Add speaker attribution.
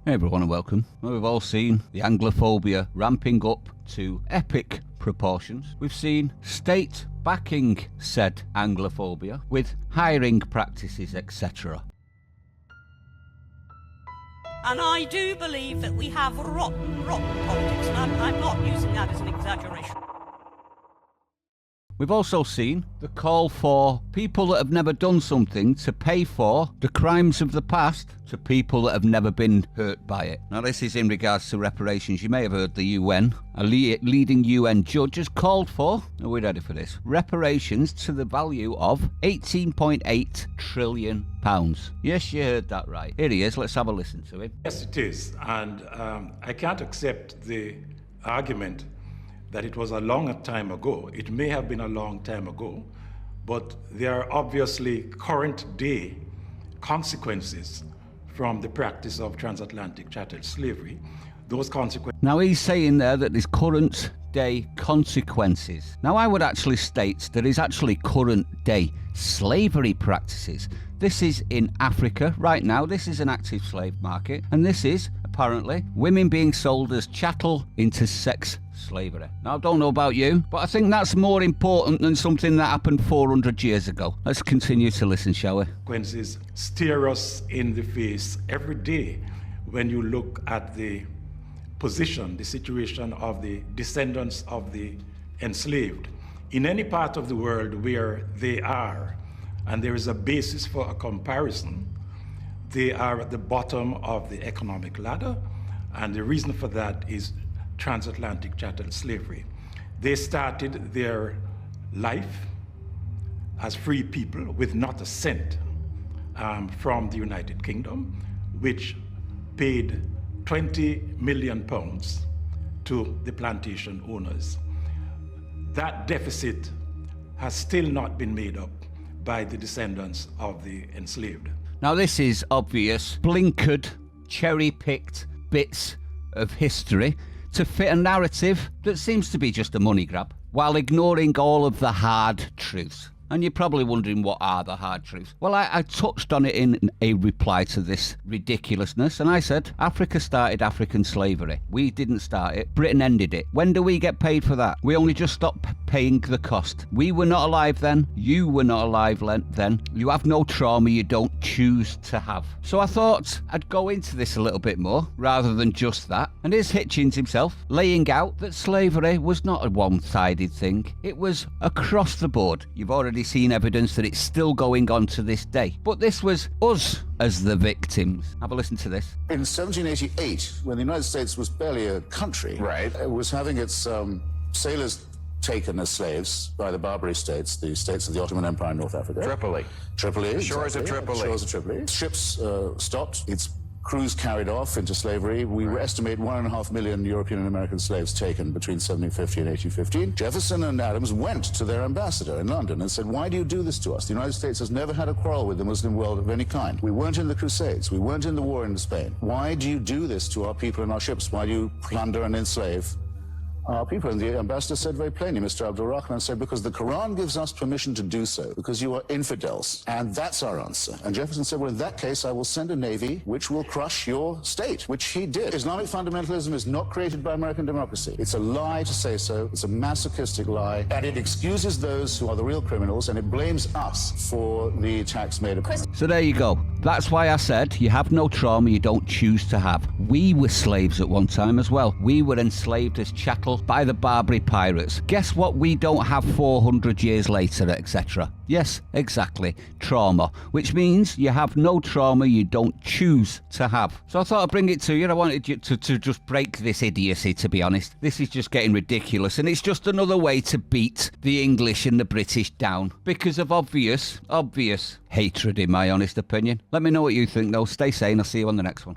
Speaker 1: Hey everyone and welcome. Well, we've all seen the Anglophobia ramping up to epic proportions. We've seen state backing said Anglophobia with hiring practices, etc.
Speaker 2: And I do believe that we have rotten politics, and I'm not using that as an exaggeration.
Speaker 1: We've also seen the call for people that have never done something to pay for the crimes of the past to people that have never been hurt by it. Now this is in regards to reparations. You may have heard the UN, a leading UN judge has called for, are we ready for this, reparations to the value of £18.8 trillion. Yes, you heard that right. Here he is, let's have a listen to him.
Speaker 3: Yes, it is, and I can't accept the argument that it was a long time ago. It may have been a long time ago, but there are obviously current day consequences from the practice of transatlantic chattel slavery. Those consequences.
Speaker 1: Now he's saying there that there's current day consequences. Now I would actually state there is actually current day slavery practices. This is in Africa right now. This is an active slave market, and this is apparently women being sold as chattel into sex slavery. Now I don't know about you, but I think that's more important than something that happened 400 years ago. Let's continue to listen, shall we?
Speaker 3: Consequences stare us in the face every day when you look at the position, the situation of the descendants of the enslaved in any part of the world where they are, and there is a basis for a comparison. They are at the bottom of the economic ladder, and the reason for that is transatlantic chattel slavery. They started their life as free people with not a cent from the United Kingdom, which paid £20 million to the plantation owners. That deficit has still not been made up by the descendants of the enslaved.
Speaker 1: Now this is obvious, blinkered, cherry-picked bits of history to fit a narrative that seems to be just a money grab, while ignoring all of the hard truths. And you're probably wondering, what are the hard truths? Well, I touched on it in a reply to this ridiculousness, and I said, Africa started African slavery. We didn't start it. Britain ended it. When do we get paid for that? We only just stopped paying the cost. We were not alive then. You were not alive then. You have no trauma you don't choose to have. So I thought I'd go into this a little bit more, rather than just that. And here's Hitchens himself, laying out that slavery was not a one-sided thing. It was across the board. You've already seen evidence that it's still going on to this day. But this was us as the victims. Have a listen to this.
Speaker 4: In 1788, when the United States was barely a country, it was having its sailors taken as slaves by the Barbary states, the states of the Ottoman Empire in North Africa. Tripoli.
Speaker 5: Shores of Tripoli.
Speaker 4: Shores of Tripoli. Ships stopped. Its crews carried off into slavery. We estimate 1.5 million European and American slaves taken between 1750 and 1815. Jefferson and Adams went to their ambassador in London and said, why do you do this to us? The United States has never had a quarrel with the Muslim world of any kind. We weren't in the Crusades. We weren't in the war in Spain. Why do you do this to our people and our ships? Why do you plunder and enslave our people? And the ambassador said very plainly, Mr. Abdul Rahman said, because the Quran gives us permission to do so, because you are infidels. And that's our answer. And Jefferson said, well, in that case, I will send a navy which will crush your state, which he did. Islamic fundamentalism is not created by American democracy. It's a lie to say so. It's a masochistic lie. And it excuses those who are the real criminals, and it blames us for the attacks made upon us.
Speaker 1: So there you go. That's why I said you have no trauma you don't choose to have. We were slaves at one time as well. We were enslaved as chattel by the Barbary pirates. Guess what we don't have 400 years later, etc. Yes, exactly. Trauma. Which means you have no trauma you don't choose to have. So I thought I'd bring it to you. I wanted you to just break this idiocy, to be honest. This is just getting ridiculous, and it's just another way to beat the English and the British down because of obvious hatred, in my honest opinion. Let me know what you think, though. Stay sane. I'll see you on the next one.